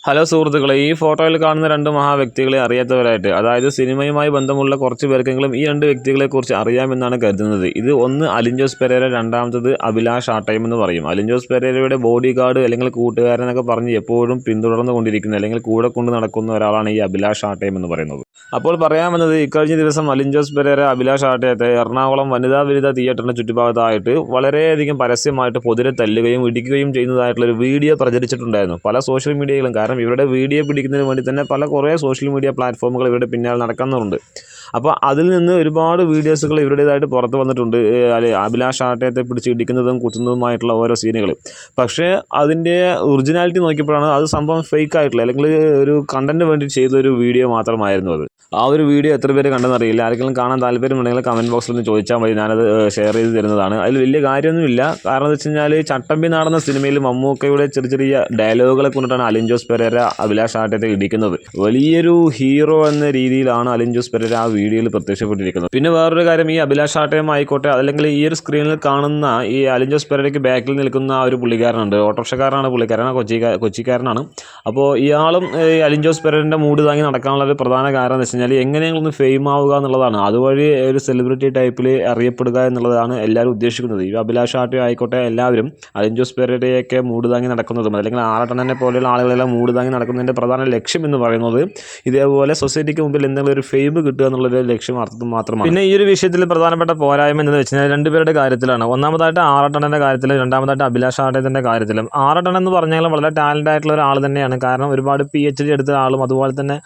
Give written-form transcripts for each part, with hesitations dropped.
Hello സുഹൃത്തുക്കളെ, ഈ ഫോട്ടോയിൽ കാണുന്ന രണ്ട് മഹാവ്യക്തികളെ അറിയാത്തവരായിട്ട്, അതായത് സിനിമയുമായി ബന്ധമുള്ള കുറച്ച് പേർക്കെങ്കിലും ഈ രണ്ട് വ്യക്തികളെക്കുറിച്ച് അറിയാമെന്നാണ് കരുതുന്നത്. ഇത് ഒന്ന് അലിൻ ജോസ് പെരേര, രണ്ടാമത്തത് അഭിലാഷ് ആട്ടയം എന്ന് പറയും. അലിൻ ജോസ് പെരേരയുടെ ബോഡി ഗാർഡ് അല്ലെങ്കിൽ കൂട്ടുകാരനൊക്കെ പറഞ്ഞ് എപ്പോഴും പിന്തുടർന്നു കൊണ്ടിരിക്കുന്ന അല്ലെങ്കിൽ കൂടെ കൊണ്ട് നടക്കുന്ന ഒരാളാണ് ഈ അഭിലാഷ് ആട്ടയം എന്ന് പറയുന്നത്. അപ്പോൾ പറയാമെന്നത്, ഇക്കഴിഞ്ഞ ദിവസം അലിൻ ജോസ് പെരേര അഭിലാഷ് ആട്ടയത്തെ എറണാകുളം വനിതാ വിരുദ്ധ തിയേറ്ററിൻ്റെ ചുറ്റുഭാഗത്തായിട്ട് വളരെയധികം പരസ്യമായിട്ട് പൊതിരെ തല്ലുകയും ഇടിക്കുകയും ചെയ്യുന്നതായിട്ടുള്ളൊരു വീഡിയോ പ്രചരിച്ചിട്ടുണ്ടായിരുന്നു പല സോഷ്യൽ മീഡിയയിലും. കാരണം ഇവരുടെ വീഡിയോ പിടിക്കുന്നതിന് വേണ്ടി തന്നെ കുറേ സോഷ്യൽ മീഡിയ പ്ലാറ്റ്ഫോമുകൾ ഇവരുടെ പിന്നാലെ നടക്കുന്നുണ്ട്. അപ്പോൾ അതിൽ നിന്ന് ഒരുപാട് വീഡിയോസുകൾ ഇവരുടേതായിട്ട് പുറത്ത് വന്നിട്ടുണ്ട്. അഭിലാഷ് ആട്ടയത്തെ പിടിച്ച് ഇടിക്കുന്നതും കുത്തുന്നതുമായിട്ടുള്ള ഓരോ സീനുകൾ. പക്ഷേ അതിൻ്റെ ഒറിജിനാലിറ്റി നോക്കിയപ്പോഴാണ് അത് സംഭവം ഫേക്ക് ആയിട്ടുള്ള അല്ലെങ്കിൽ ഒരു കണ്ടൻറ്റ് വേണ്ടി ചെയ്തൊരു വീഡിയോ മാത്രമായിരുന്നു അത്. ആ ഒരു വീഡിയോ എത്ര പേര് കണ്ടെന്നറിയില്ല. ആർക്കെങ്കിലും കാണാൻ താല്പര്യമുണ്ടെങ്കിൽ കമൻറ്റ് ബോക്സിൽ ഒന്ന് ചോദിച്ചാൽ മതി, ഞാനത് ഷെയർ ചെയ്ത് തരുന്നതാണ്. അതിൽ വലിയ കാര്യമൊന്നുമില്ല. കാരണം എന്ന് വെച്ച് കഴിഞ്ഞാൽ ചട്ടമ്പി നാടെന്ന സിനിമയിൽ മമ്മൂക്കയുടെ ചെറിയ ചെറിയ ഡയലോഗുകളെ കൊണ്ടിട്ടാണ് അലിൻ ജോസ് പെരേര അഭിലാഷ് ആട്ടയത്തെ ഇടിക്കുന്നത്. വലിയൊരു ഹീറോ എന്ന രീതിയിലാണ് അലിൻ ജോസ് പെരേര ആ വീഡിയോയിൽ പ്രത്യക്ഷപ്പെട്ടിരിക്കുന്നത്. പിന്നെ വേറൊരു കാര്യം, ഈ അഭിലാഷ് ആട്ടയം ആയിക്കോട്ടെ, അല്ലെങ്കിൽ ഈ ഒരു സ്ക്രീനിൽ കാണുന്ന ഈ അലിൻ ജോസ് പെരേരയ്ക്ക് ബാക്കിൽ നിൽക്കുന്ന ആ ഒരു പുള്ളിക്കാരനുണ്ട്, ഓട്ടോറിക്ഷക്കാരനാണ് പുള്ളിക്കാരൻ, കൊച്ചിക്കാരനാണ്. അപ്പോൾ ഇയാളും അലിൻ ജോസ് പെരേരൻ്റെ മൂഡ് താങ്ങി നടക്കാനുള്ള ഒരു പ്രധാന കാരണം എന്ന് വെച്ച് കഴിഞ്ഞാൽ എങ്ങനെയെങ്കിലും ഒന്ന് ഫെയിം ആവുക എന്നുള്ളതാണ്. അതുവഴി ഒരു സെലിബ്രിറ്റി ടൈപ്പിൽ അറിയപ്പെടുക എന്നുള്ളതാണ് എല്ലാവരും ഉദ്ദേശിക്കുന്നത്. ഈ അഭിലാഷ് ആട്ടയം ആയിക്കോട്ടെ, എല്ലാവരും അലിൻ ജോസ് പെരേരയൊക്കെ മൂഡ് താങ്ങി നടക്കുന്നതും അല്ലെങ്കിൽ ആറട്ടനെ പോലെയുള്ള ആളുകളെല്ലാം മൂഡ് താങ്ങി നടക്കുന്നതിൻ്റെ പ്രധാന ലക്ഷ്യം എന്ന് പറയുന്നത് ഇതേപോലെ സൊസൈറ്റിക്ക് മുമ്പിൽ എന്തെങ്കിലും ഒരു ഫെയിം കിട്ടുക എന്നുള്ളൊരു ലക്ഷ്യം അർത്ഥം മാത്രമാണ്. പിന്നെ ഈ ഒരു വിഷയത്തിൽ പ്രധാനപ്പെട്ട പോരായ്മ എന്ന് വെച്ച് കഴിഞ്ഞാൽ രണ്ടുപേരുടെ കാര്യത്തിലാണ്. ഒന്നാമതായിട്ട് ആറട്ടൻ്റെ കാര്യത്തിലും രണ്ടാമതായിട്ട് അഭിലാഷ് ആട്ടയത്തിൻ്റെ കാര്യത്തിലും. ആറട്ടൻ എന്ന് പറഞ്ഞാൽ വളരെ ടാലൻ്റ് ആയിട്ടുള്ള ഒരാൾ തന്നെയാണ്. കാരണം ഒരുപാട് PhD എടുത്ത ആളും അതുപോലെ തന്നെ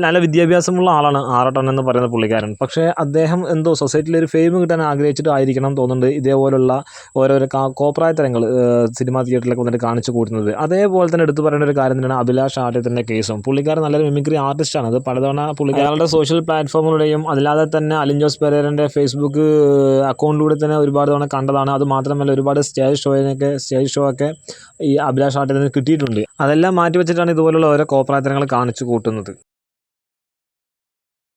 നല്ല വിദ്യാഭ്യാസമുള്ള ആളാണ് ആറട്ടൻ എന്ന് പറയുന്ന പുള്ളിക്കാരൻ. പക്ഷേ അദ്ദേഹം എന്തോ സൊസൈറ്റിയിൽ ഒരു ഫെയിം കിട്ടാൻ ആഗ്രഹിച്ചിട്ടായിരിക്കണം തോന്നുന്നുണ്ട് ഇതേപോലുള്ള ഓരോരോ കോപ്രായത്തരങ്ങൾ സിനിമാ തിയേറ്ററിലൊക്കെ വന്നിട്ട് കാണിച്ചു കൂട്ടുന്നത്. അതേപോലെ തന്നെ എടുത്തു പറയേണ്ട ഒരു കാര്യം തന്നെയാണ് അഭിലാഷ് ആട്ടയത്തിൻ്റെ കേസും. പുള്ളിക്കാരൻ നല്ലൊരു മിമിക്രി ആർട്ടിസ്റ്റാണ്. അത് പലതവണ പുള്ളിക്കാരുടെ സോഷ്യൽ പ്ലാറ്റ്ഫോമുകളുടെയും അല്ലാതെ തന്നെ അലിൻ ജോസ് പെരേരൻ്റെ ഫേസ്ബുക്ക് അക്കൗണ്ടിലൂടെ തന്നെ ഒരുപാട് തവണ കണ്ടതാണ്. അത് മാത്രമല്ല ഒരുപാട് സ്റ്റേജ് ഷോ ഒക്കെ ഈ അഭിലാഷ് ആട്ടയത്തിന് കിട്ടിയിട്ടുണ്ട്. അതെല്ലാം മാറ്റി വെച്ചിട്ടാണ് ഇതുപോലുള്ള ഓരോ കോപ്രായത്തരങ്ങൾ കാണിച്ചു കൂട്ടുന്നത്.